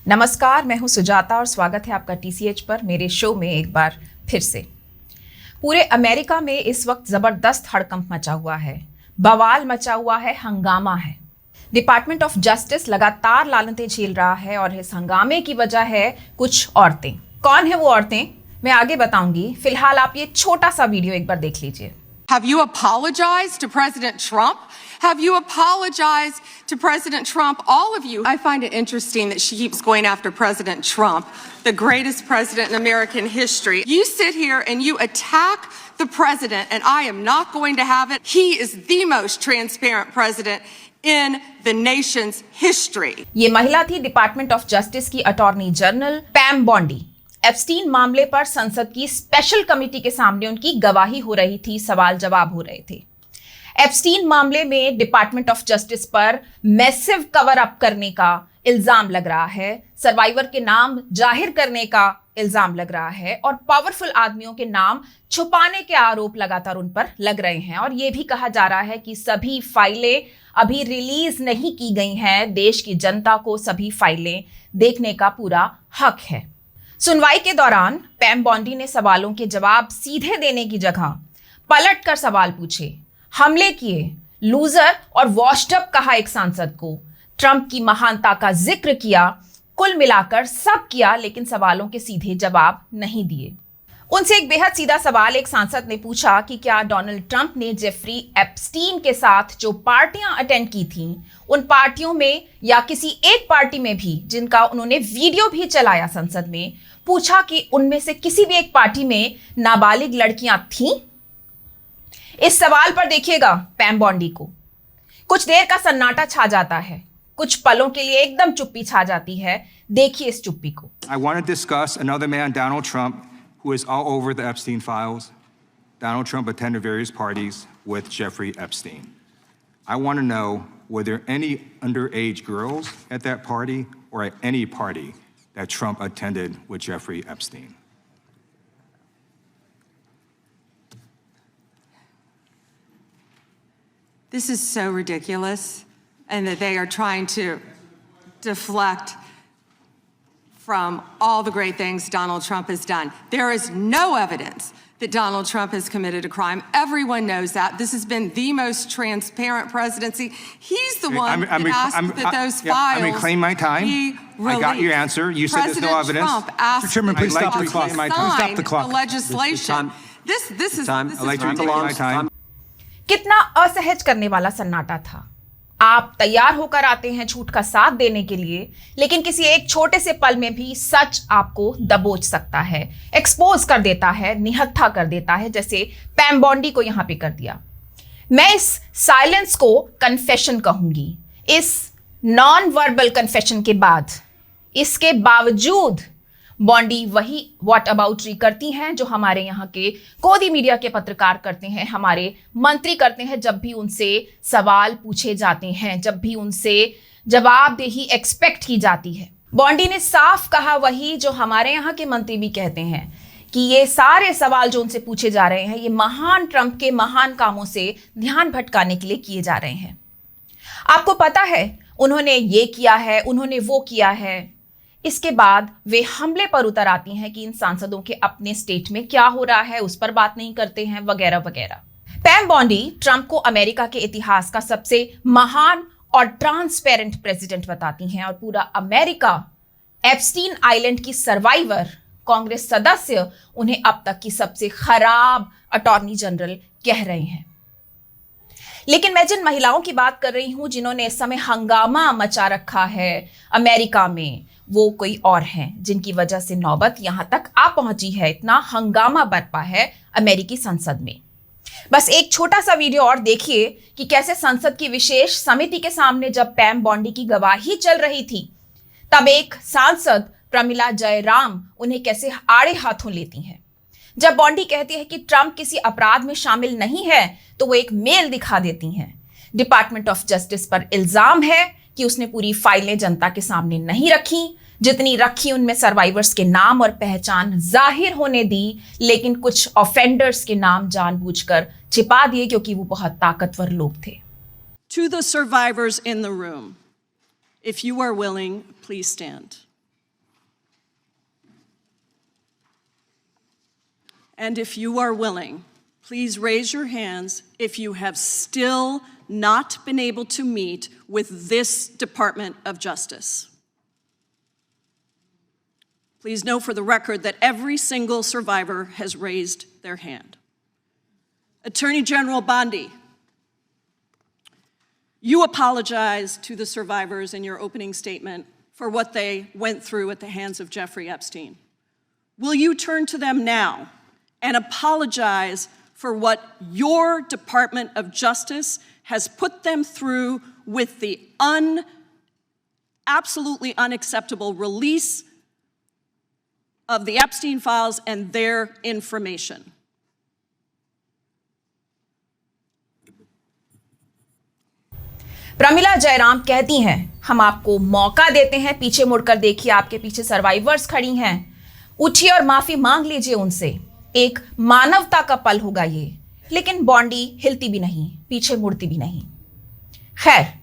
नमस्कार, मैं हूं सुजाता और स्वागत है आपका TCH पर मेरे शो में एक बार फिर से। पूरे अमेरिका में इस वक्त ज़बरदस्त हड़कंप मचा हुआ है, बवाल मचा हुआ है, हंगामा है। डिपार्टमेंट ऑफ जस्टिस लगातार लानतें झेल रहा है और इस हंगामे की वजह है कुछ औरतें। कौन है वो औरतें, मैं आगे बताऊंगी। फिलहाल आप ये छोटा सा वीडियो एक बार देख लीजिए। Have you apologized to President Trump? Have you apologized to President Trump? All of you. I find it interesting that she keeps going after President Trump, the greatest president in American history. You sit here and you attack the president, and I am not going to have it. He is the most transparent president in the nation's history. ये महिला थी department of justice की attorney general पैम बॉन्डी। Epstein मामले पर संसद की special committee के सामने उनकी गवाही हो रही थी, सवाल जवाब हो रहे थे। एप्स्टीन मामले में डिपार्टमेंट ऑफ जस्टिस पर मैसिव कवर अप करने का इल्जाम लग रहा है, सर्वाइवर के नाम जाहिर करने का इल्जाम लग रहा है और पावरफुल आदमियों के नाम छुपाने के आरोप लगातार उन पर लग रहे हैं। और यह भी कहा जा रहा है कि सभी फाइलें अभी रिलीज नहीं की गई हैं। देश की जनता को सभी फाइलें देखने का पूरा हक है। सुनवाई के दौरान पैम बॉन्डी ने सवालों के जवाब सीधे देने की जगह पलट कर सवाल पूछे, हमले किए, लूजर और वॉश्ड अप कहा एक सांसद को, ट्रंप की महानता का जिक्र किया, कुल मिलाकर सब किया, लेकिन सवालों के सीधे जवाब नहीं दिए। उनसे एक बेहद सीधा सवाल एक सांसद ने पूछा कि क्या डोनाल्ड ट्रंप ने जेफरी एप्स्टीन के साथ जो पार्टियां अटेंड की थीं, उन पार्टियों में या किसी एक पार्टी में भी जिनका उन्होंने वीडियो भी चलाया संसद में, पूछा कि उनमें से किसी भी एक पार्टी में नाबालिग लड़कियां थीं? इस सवाल पर देखिएगा पैम बॉन्डी को कुछ देर का सन्नाटा छा जाता है, कुछ पलों के लिए एकदम चुप्पी छा जाती है। देखिए इस चुप्पी को। I want to discuss another man, Donald Trump, who is all over the Epstein files. Donald Trump attended various parties with Jeffrey Epstein. I want to know, were there any underage girls at that party or at any party that Trump attended with Jeffrey Epstein? This is so ridiculous, and that they are trying to deflect from all the great things Donald Trump has done. There is no evidence that Donald Trump has committed a crime. Everyone knows that. This has been the most transparent presidency. He's the one that asked that those files I'm reclaiming my time. be released. I got your answer. You said there's no evidence. President Trump asked Mr. Chairman, please that stop the he clock. sign Stop the clock. the legislation. This is ridiculous. Time. कितना असहज करने वाला सन्नाटा था। आप तैयार होकर आते हैं झूठ का साथ देने के लिए, लेकिन किसी एक छोटे से पल में भी सच आपको दबोच सकता है, एक्सपोज कर देता है, निहत्था कर देता है, जैसे पैम बॉन्डी को यहां पे कर दिया। मैं इस साइलेंस को कन्फेशन कहूंगी। इस नॉन वर्बल कन्फेशन के बाद, इसके बावजूद बॉन्डी वही व्हाट अबाउटरी करती हैं जो हमारे यहाँ के कोदी मीडिया के पत्रकार करते हैं, हमारे मंत्री करते हैं जब भी उनसे सवाल पूछे जाते हैं, जब भी उनसे जवाबदेही एक्सपेक्ट की जाती है। बॉन्डी ने साफ कहा वही जो हमारे यहाँ के मंत्री भी कहते हैं कि ये सारे सवाल जो उनसे पूछे जा रहे हैं, ये महान ट्रंप के महान कामों से ध्यान भटकाने के लिए किए जा रहे हैं। आपको पता है उन्होंने ये किया है, उन्होंने वो किया है। इसके बाद वे हमले पर उतर आती हैं कि इन सांसदों के अपने स्टेट में क्या हो रहा है उस पर बात नहीं करते हैं, वगैरह वगैरह। पैम बॉन्डी ट्रंप को अमेरिका के इतिहास का सबसे महान और ट्रांसपेरेंट प्रेसिडेंट बताती हैं और पूरा अमेरिका एप्स्टीन आइलैंड की सर्वाइवर, कांग्रेस सदस्य उन्हें अब तक की सबसे खराब अटॉर्नी जनरल कह रहे हैं। लेकिन मैं जिन महिलाओं की बात कर रही हूं जिन्होंने इस समय हंगामा मचा रखा है अमेरिका में, वो कोई और हैं जिनकी वजह से नौबत यहां तक आ पहुंची है, इतना हंगामा बरपा है अमेरिकी संसद में। बस एक छोटा सा वीडियो और देखिए कि कैसे संसद की विशेष समिति के सामने जब पैम बॉन्डी की गवाही चल रही थी, तब एक सांसद प्रमिला जयराम उन्हें कैसे आड़े हाथों लेती हैं। जब बॉन्डी कहती है कि ट्रंप किसी अपराध में शामिल नहीं है, तो वो एक मेल दिखा देती हैं। डिपार्टमेंट ऑफ जस्टिस पर इल्जाम है कि उसने पूरी फाइलें जनता के सामने नहीं रखी, जितनी रखी उनमें सर्वाइवर्स के नाम और पहचान जाहिर होने दी, लेकिन कुछ ऑफेंडर्स के नाम जानबूझकर छिपा दिए क्योंकि वो बहुत ताकतवर लोग थे। To the survivors in the room, if you are willing, please stand. And if you are willing, please raise your hands if you have still not been able to meet with this Department of Justice. Please know for the record that every single survivor has raised their hand. Attorney General Bondi, you apologized to the survivors in your opening statement for what they went through at the hands of Jeffrey Epstein. Will you turn to them now and apologize for what your Department of Justice has put them through with the absolutely unacceptable release of the Epstein files and their information? Pramila Jairam कहती हैं, हम आपको मौका देते हैं, पीछे मुड़कर देखिए, आपके पीछे सर्वाइवर्स खड़ी हैं, उठिए और माफी मांग लीजिए उनसे। एक मानवता का पल होगा ये। लेकिन बॉन्डी हिलती भी नहीं, पीछे मुड़ती भी नहीं। खैर,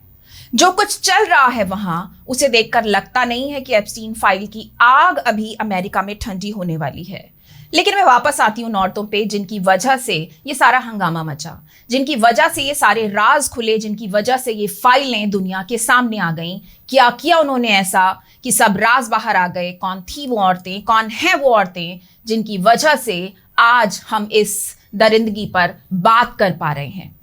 जो कुछ चल रहा है वहां, उसे देखकर लगता नहीं है कि एप्स्टीन फाइल की आग अभी अमेरिका में ठंडी होने वाली है। लेकिन मैं वापस आती हूं उन औरतों पे जिनकी वजह से ये सारा हंगामा मचा, जिनकी वजह से ये सारे राज खुले, जिनकी वजह से ये फाइलें दुनिया के सामने आ गईं। क्या किया उन्होंने ऐसा कि सब राज बाहर आ गए? कौन थी वो औरतें, कौन है वो औरतें जिनकी वजह से आज हम इस दरिंदगी पर बात कर पा रहे हैं?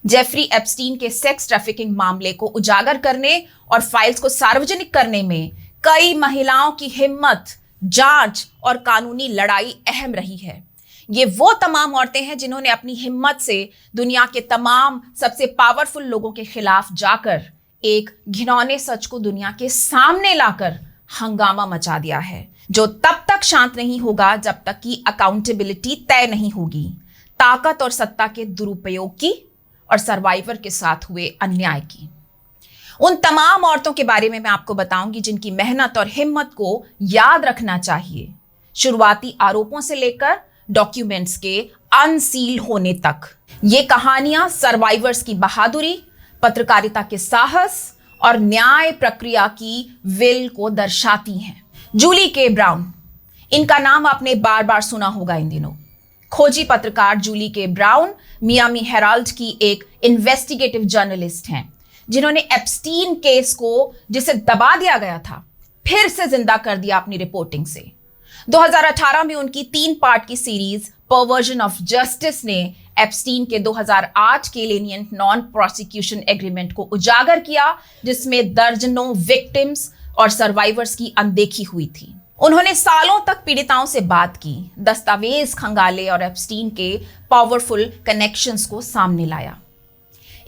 जेफरी एप्स्टीन के सेक्स ट्रैफिकिंग मामले को उजागर करने और फाइल्स को सार्वजनिक करने में कई महिलाओं की हिम्मत, जांच और कानूनी लड़ाई अहम रही है। ये वो तमाम औरतें हैं जिन्होंने अपनी हिम्मत से दुनिया के तमाम सबसे पावरफुल लोगों के खिलाफ जाकर एक घिनौने सच को दुनिया के सामने लाकर हंगामा मचा दिया है, जो तब तक शांत नहीं होगा जब तक कि अकाउंटेबिलिटी तय नहीं होगी। ताकत और सत्ता के दुरुपयोग की और सर्वाइवर के साथ हुए अन्याय की। उन तमाम औरतों के बारे में मैं आपको बताऊंगी जिनकी मेहनत और हिम्मत को याद रखना चाहिए, शुरुआती आरोपों से लेकर डॉक्यूमेंट्स के अनसील होने तक। ये कहानियां सर्वाइवर्स की बहादुरी, पत्रकारिता के साहस और न्याय प्रक्रिया की विल को दर्शाती हैं। जूली के ब्राउन, इनका नाम आपने बार बार सुना होगा इन दिनों। खोजी पत्रकार जूली के ब्राउन मियामी हेराल्ड की एक इन्वेस्टिगेटिव जर्नलिस्ट हैं, जिन्होंने एप्स्टीन केस को, जिसे दबा दिया गया था, फिर से जिंदा कर दिया अपनी रिपोर्टिंग से। 2018 में उनकी 3 पार्ट की सीरीज परवर्जन ऑफ जस्टिस ने एप्स्टीन के 2008 के lenient नॉन प्रोसिक्यूशन एग्रीमेंट को उजागर किया, जिसमें दर्जनों विक्टिम्स और सर्वाइवर्स की अनदेखी हुई थी। उन्होंने सालों तक पीड़िताओं से बात की, दस्तावेज खंगाले और एप्स्टीन के पावरफुल कनेक्शंस को सामने लाया।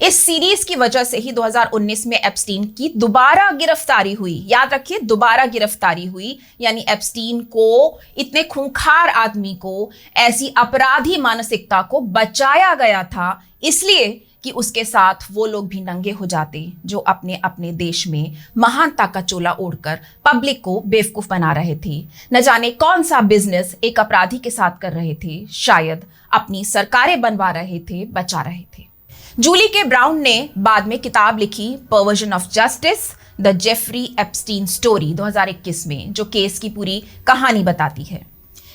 इस सीरीज की वजह से ही 2019 में एप्स्टीन की दोबारा गिरफ्तारी हुई। याद रखिए, दोबारा गिरफ्तारी हुई, यानी एप्स्टीन को, इतने खूंखार आदमी को, ऐसी अपराधी मानसिकता को बचाया गया था, इसलिए कि उसके साथ वो लोग भी नंगे हो जाते जो अपने अपने देश में महानता का चोला ओढ़कर पब्लिक को बेवकूफ बना रहे थे। न जाने कौन सा बिजनेस एक अपराधी के साथ कर रहे थे, शायद अपनी सरकारें बनवा रहे थे, बचा रहे थे। जूली के ब्राउन ने बाद में किताब लिखी, perversion of justice, the Jeffrey Epstein story, 2021 में, जो केस की पूरी कहानी बताती है।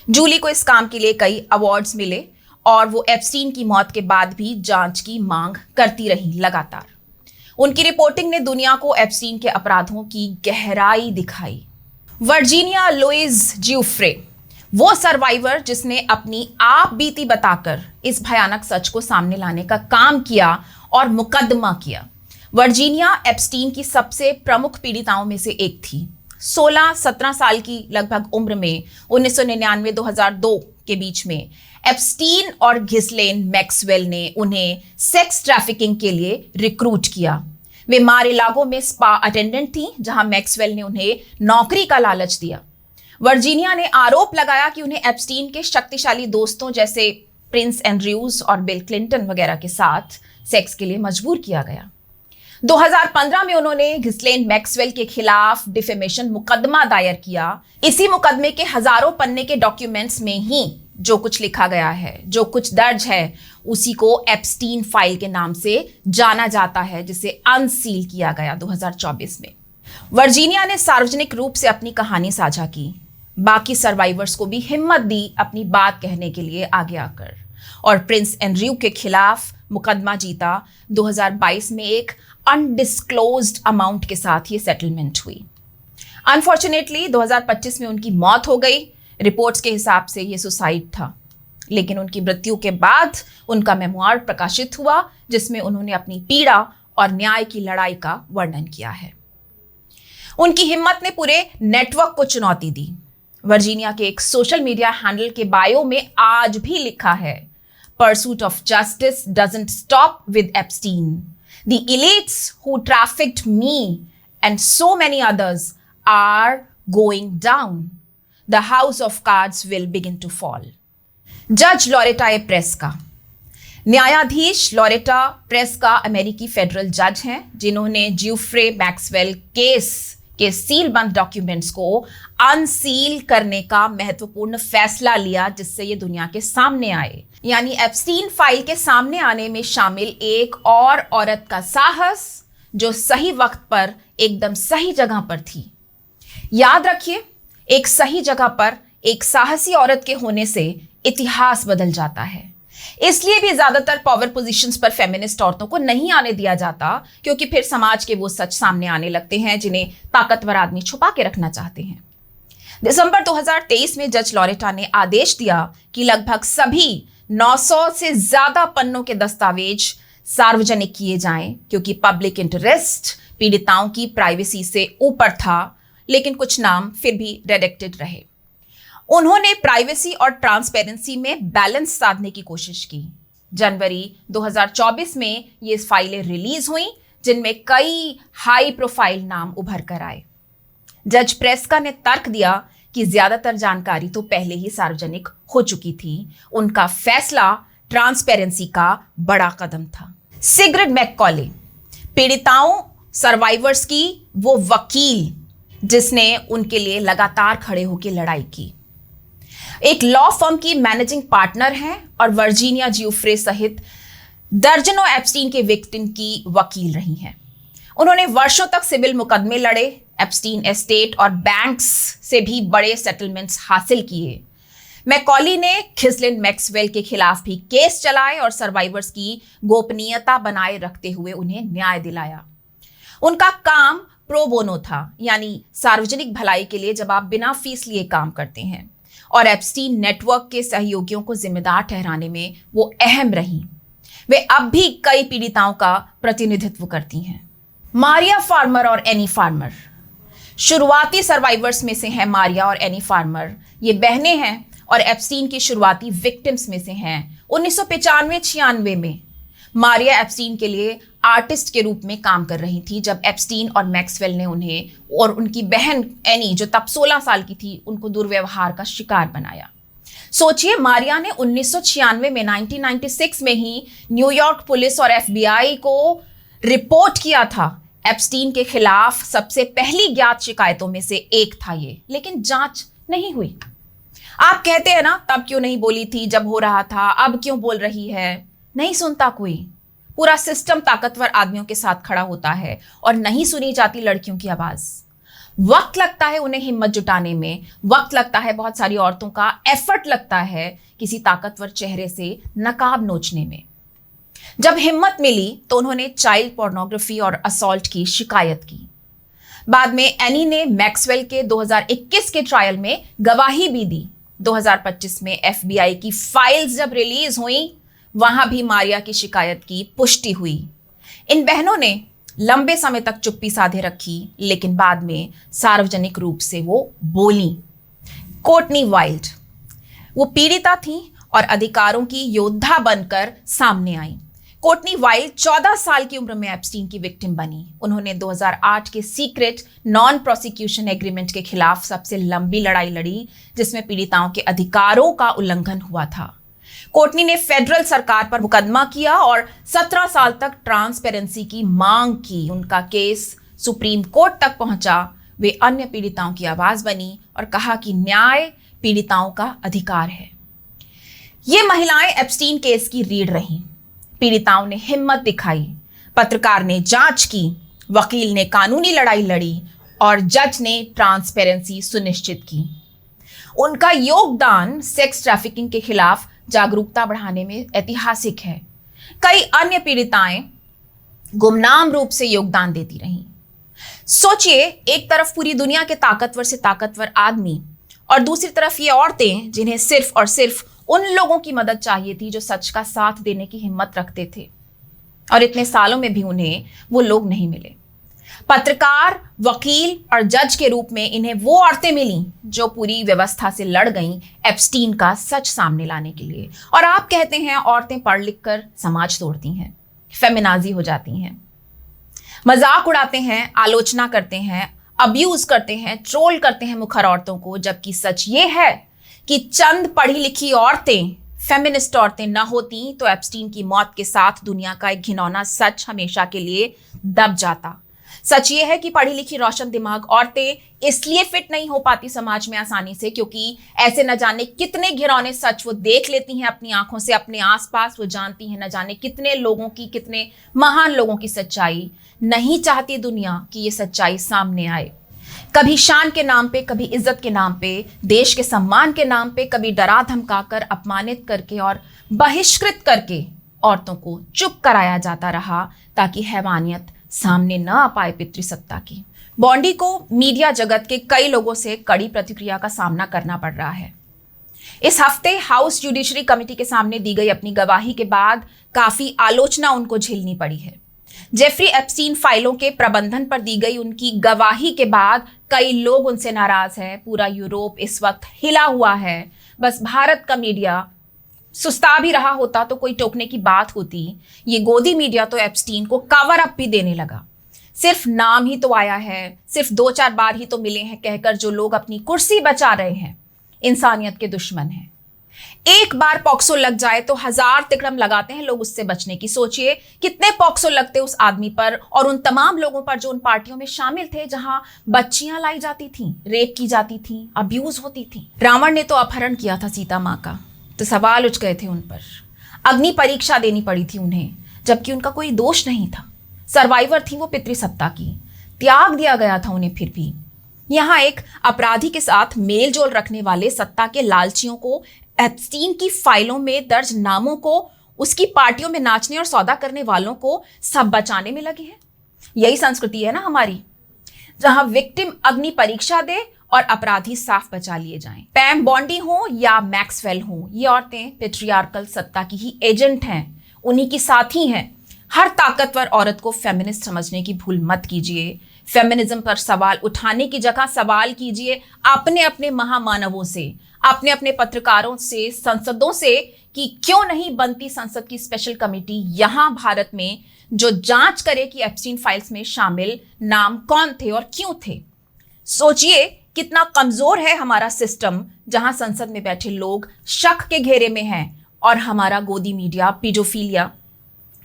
जूली को इस काम के लिए कई अवार्ड्स मिले और वो एप्स्टीन की मौत के बाद भी जांच की मांग करती रही लगातार। उनकी रिपोर्टिंग ने दुनिया को एप्स्टीन के अपराधों की गहराई दिखाई। वर्जीनिया लुइस ज्यूफ्रे, वो सर्वाइवर जिसने अपनी आप बीती बताकर इस भयानक सच को सामने लाने का काम किया और मुकदमा किया। वर्जीनिया एप्स्टीन की सबसे प्रमुख पीड़िताओं में से एक थी। 16-17 साल की लगभग उम्र में 1999-2002 के बीच में एप्स्टीन और घिस्लेन मैक्सवेल ने उन्हें सेक्स ट्रैफिकिंग के लिए रिक्रूट किया। वे मार-ए-लागो में स्पा अटेंडेंट थीं, जहां मैक्सवेल ने उन्हें नौकरी का लालच दिया। वर्जीनिया ने आरोप लगाया कि उन्हें एप्स्टीन के शक्तिशाली दोस्तों जैसे प्रिंस एंड्रयूज और बिल क्लिंटन वगैरह के साथ सेक्स के लिए मजबूर किया गया। 2015 में उन्होंने घिस्लेन मैक्सवेल के खिलाफ डिफेमेशन मुकदमा दायर किया। इसी मुकदमे के हजारों पन्ने के डॉक्यूमेंट्स में ही जो कुछ लिखा गया है, जो कुछ दर्ज है, उसी को एप्स्टीन फाइल के नाम से जाना जाता है, जिसे अनसील किया गया 2024 में। वर्जीनिया ने सार्वजनिक रूप से अपनी कहानी साझा की। बाकी सर्वाइवर्स को भी हिम्मत दी अपनी बात कहने के लिए आगे आकर, और प्रिंस एंड्रयू के खिलाफ मुकदमा जीता। 2022 में एक अनडिस्क्लोज्ड अमाउंट के साथ ये सेटलमेंट हुई। अनफॉर्चुनेटली 2025 में उनकी मौत हो गई। रिपोर्ट्स के हिसाब से ये सुसाइड था, लेकिन उनकी मृत्यु के बाद उनका मेमोआर प्रकाशित हुआ जिसमें उन्होंने अपनी पीड़ा और न्याय की लड़ाई का वर्णन किया है। उनकी हिम्मत ने पूरे नेटवर्क को चुनौती दी। वर्जीनिया के एक सोशल मीडिया हैंडल के बायो में आज भी लिखा है, Pursuit of justice doesn't stop with Epstein. The elites who trafficked me and so many others are going down. The house of cards will begin to fall. जज Loretta ए प्रेस्का। न्यायाधीश Loretta प्रेस्का अमेरिकी federal जज हैं जिन्होंने ज्यूफ्रे मैक्सवेल केस के सीलबंद documents को अनसील करने का महत्वपूर्ण फैसला लिया, जिससे ये दुनिया के सामने आए। यानी एप्स्टीन फाइल के सामने आने में शामिल एक और औरत का साहस जो सही वक्त पर एकदम सही जगह पर थी। याद रखिए, एक सही जगह पर एक साहसी औरत के होने से इतिहास बदल जाता है। इसलिए भी ज्यादातर पावर पोजीशंस पर फेमिनिस्ट औरतों को नहीं आने दिया जाता, क्योंकि फिर समाज के वो सच सामने आने लगते हैं जिन्हें ताकतवर आदमी छुपा के रखना चाहते हैं। दिसंबर 2023 में जज लोरेटा ने आदेश दिया कि लगभग सभी 900 से ज्यादा पन्नों के दस्तावेज सार्वजनिक किए जाएं, क्योंकि पब्लिक इंटरेस्ट पीड़िताओं की प्राइवेसी से ऊपर था, लेकिन कुछ नाम फिर भी रेडेक्टेड रहे। उन्होंने प्राइवेसी और ट्रांसपेरेंसी में बैलेंस साधने की कोशिश की। जनवरी 2024 में ये फाइलें रिलीज हुई, जिनमें कई हाई प्रोफाइल नाम उभर कर आए। जज प्रेस्का ने तर्क दिया कि ज्यादातर जानकारी तो पहले ही सार्वजनिक हो चुकी थी। उनका फैसला ट्रांसपेरेंसी का बड़ा कदम था। सिग्रिड मैककॉले, पीड़िताओं सर्वाइवर्स की वो वकील जिसने उनके लिए लगातार खड़े होकर लड़ाई की, एक लॉ फर्म की मैनेजिंग पार्टनर हैं और वर्जीनिया ज्यूफ्रे सहित दर्जनों एप्स्टीन के विक्टिम की वकील रही हैं। उन्होंने वर्षों तक सिविल मुकदमे लड़े, एप्स्टीन एस्टेट और बैंक्स से भी बड़े सेटलमेंट्स हासिल किए। मैकॉली ने खिसलिन मैक्सवेल के खिलाफ भी केस चलाए और सर्वाइवर्स की गोपनीयता बनाए रखते हुए उन्हें न्याय दिलाया। उनका काम प्रो बोनो था, यानी सार्वजनिक भलाई के लिए जब आप बिना फीस लिए काम करते हैं, और एप्स्टीन नेटवर्क के सहयोगियों को जिम्मेदार ठहराने में वो अहम रही। वे अब भी कई पीड़िताओं का प्रतिनिधित्व करती हैं। मारिया फार्मर और एनी फार्मर शुरुआती सर्वाइवर्स में से हैं। मारिया और एनी फार्मर ये बहनें हैं और एप्स्टीन की शुरुआती विक्टिम्स में से हैं। 1995-96 में मारिया एप्स्टीन के लिए आर्टिस्ट के रूप में काम कर रही थी, जब एप्स्टीन और मैक्सवेल ने उन्हें और उनकी बहन एनी, जो तब 16 साल की थी, उनको दुर्व्यवहार का शिकार बनाया। सोचिए, मारिया ने 1996 में 1996 में ही न्यूयॉर्क पुलिस और FBI को रिपोर्ट किया था। एप्स्टीन के खिलाफ सबसे पहली ज्ञात शिकायतों में से एक था ये, लेकिन जांच नहीं हुई। आप कहते हैं ना, तब क्यों नहीं बोली थी जब हो रहा था, अब क्यों बोल रही है? नहीं सुनता कोई। पूरा सिस्टम ताकतवर आदमियों के साथ खड़ा होता है और नहीं सुनी जाती लड़कियों की आवाज। वक्त लगता है उन्हें हिम्मत जुटाने में, वक्त लगता है, बहुत सारी औरतों का एफर्ट लगता है किसी ताकतवर चेहरे से नकाब नोचने में। जब हिम्मत मिली तो उन्होंने चाइल्ड पोर्नोग्राफी और असॉल्ट की शिकायत की। बाद में एनी ने मैक्सवेल के 2021 के ट्रायल में गवाही भी दी। 2025 में FBI की फाइल्स जब रिलीज हुई, वहां भी मारिया की शिकायत की पुष्टि हुई। इन बहनों ने लंबे समय तक चुप्पी साधे रखी, लेकिन बाद में सार्वजनिक रूप से वो बोली। कोर्टनी वाइल्ड, वो पीड़िता थी और अधिकारों की योद्धा बनकर सामने आई। कोर्टनी वाइल्ड 14 साल की उम्र में एप्स्टीन की विक्टिम बनी। उन्होंने 2008 के सीक्रेट नॉन प्रोसिक्यूशन एग्रीमेंट के खिलाफ सबसे लंबी लड़ाई लड़ी, जिसमें पीड़िताओं के अधिकारों का उल्लंघन हुआ था। कोर्टनी ने फेडरल सरकार पर मुकदमा किया और 17 साल तक ट्रांसपेरेंसी की मांग की। उनका केस सुप्रीम कोर्ट तक पहुंचा। वे अन्य पीड़िताओं की आवाज बनी और कहा कि न्याय पीड़िताओं का अधिकार है। ये महिलाएं एप्स्टीन केस की रीढ़ रहीं। पीड़िताओं ने हिम्मत दिखाई, पत्रकार ने जांच की, वकील ने कानूनी लड़ाई लड़ी और जज ने ट्रांसपेरेंसी सुनिश्चित की। उनका योगदान सेक्स ट्रैफिकिंग के खिलाफ जागरूकता बढ़ाने में ऐतिहासिक है। कई अन्य पीड़िताएं गुमनाम रूप से योगदान देती रहीं। सोचिए, एक तरफ पूरी दुनिया के ताकतवर से ताकतवर आदमी और दूसरी तरफ ये औरतें जिन्हें सिर्फ और सिर्फ उन लोगों की मदद चाहिए थी जो सच का साथ देने की हिम्मत रखते थे, और इतने सालों में भी उन्हें वो लोग नहीं मिले। पत्रकार, वकील और जज के रूप में इन्हें वो औरतें मिली जो पूरी व्यवस्था से लड़ गईं एप्स्टीन का सच सामने लाने के लिए। और आप कहते हैं औरतें पढ़ लिख कर समाज तोड़ती हैं, फेमिनाजी हो जाती हैं, मजाक उड़ाते हैं, आलोचना करते हैं, अब्यूज करते हैं, ट्रोल करते हैं मुखर औरतों को, जबकि सच ये है कि चंद पढ़ी लिखी औरतें, फेमिनिस्ट औरतें न होती तो एप्स्टीन की मौत के साथ दुनिया का एक घिनौना सच हमेशा के लिए दब जाता। सच ये है कि पढ़ी लिखी रोशन दिमाग औरतें इसलिए फिट नहीं हो पाती समाज में आसानी से क्योंकि ऐसे न जाने कितने घिनौने सच वो देख लेती हैं अपनी आंखों से, अपने आसपास। वो जानती हैं न जाने कितने लोगों की, कितने महान लोगों की सच्चाई। नहीं चाहती दुनिया कि ये सच्चाई सामने आए। कभी शान के नाम पे, कभी इज्जत के नाम पे, देश के सम्मान के नाम पे, कभी डरा धमकाकर, अपमानित करके और बहिष्कृत करके औरतों को चुप कराया जाता रहा ताकि हैवानियत सामने न आ पाए पितृसत्ता की। बॉन्डी को मीडिया जगत के कई लोगों से कड़ी प्रतिक्रिया का सामना करना पड़ रहा है। इस हफ्ते हाउस जुडिशरी कमेटी के सामने दी गई अपनी गवाही के बाद काफी आलोचना उनको झेलनी पड़ी है। जेफरी एप्स्टीन फाइलों के प्रबंधन पर दी गई उनकी गवाही के बाद कई लोग उनसे नाराज है। पूरा यूरोप इस वक्त हिला हुआ है। बस भारत का मीडिया सुस्ता भी रहा होता तो कोई टोकने की बात होती। ये गोदी मीडिया तो एप्स्टीन को कवर अप भी देने लगा। सिर्फ नाम ही तो आया है, सिर्फ 2-4 बार ही तो मिले हैं कहकर जो लोग अपनी कुर्सी बचा रहे हैं इंसानियत के दुश्मन हैं। एक बार पॉक्सो लग जाए तो 1000 तिकड़म लगाते हैं लोग उससे बचने की। सोचिए कितने पॉक्सो लगते उस आदमी पर और उन तमाम लोगों पर जो उन पार्टियों में शामिल थे जहां बच्चियां लाई जाती थीं, रेप की जाती थी, अब्यूज होती थी। रावण ने तो अपहरण किया था सीता माँ का, तो सवाल उठ गए थे उन पर। अग्नि परीक्षा देनी पड़ी थी उन्हें, जबकि उनका कोई दोष नहीं था। सर्वाइवर थी वो पितृसत्ता की, त्याग दिया गया था उन्हें। फिर भी यहाँ एक अपराधी के साथ मेल जोल रखने वाले सत्ता के लालचियों को, एप्स्टीन की फाइलों में दर्ज नामों को, उसकी पार्टियों में नाचने और सौदा करने वालों को सब बचाने में लगे हैं। यही संस्कृति है ना हमारी, जहां विक्टिम अग्नि परीक्षा दे और अपराधी साफ बचा लिए जाएं। पैम बॉन्डी हो या मैक्सवेल हो, ये औरतें पेट्रियार्कल सत्ता की ही एजेंट हैं, उन्हीं की साथी हैं। हर ताकतवर औरत को फेमिनिस्ट समझने की भूल मत कीजिए। फेमिनिज्म पर सवाल उठाने की जगह सवाल कीजिए अपने अपने महामानवों से, अपने अपने पत्रकारों से, संसदों से कि क्यों नहीं बनती संसद की स्पेशल कमेटी यहां भारत में जो जांच करे कि एप्स्टीन फाइल्स में शामिल नाम कौन थे और क्यों थे। सोचिए कितना कमजोर है हमारा सिस्टम जहां संसद में बैठे लोग शक के घेरे में हैं और हमारा गोदी मीडिया पीडोफिलिया,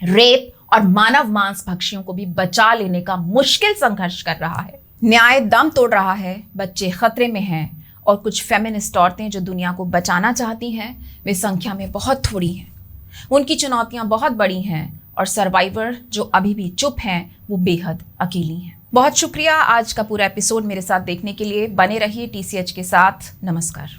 रेप और मानव मांस भक्षियों को भी बचा लेने का मुश्किल संघर्ष कर रहा है। न्याय दम तोड़ रहा है, बच्चे खतरे में हैं और कुछ फेमिनिस्ट औरतें जो दुनिया को बचाना चाहती हैं वे संख्या में बहुत थोड़ी हैं। उनकी चुनौतियां बहुत बड़ी हैं और सर्वाइवर जो अभी भी चुप हैं वो बेहद अकेली हैं। बहुत शुक्रिया आज का पूरा एपिसोड मेरे साथ देखने के लिए। बने रहिए TCH के साथ। नमस्कार।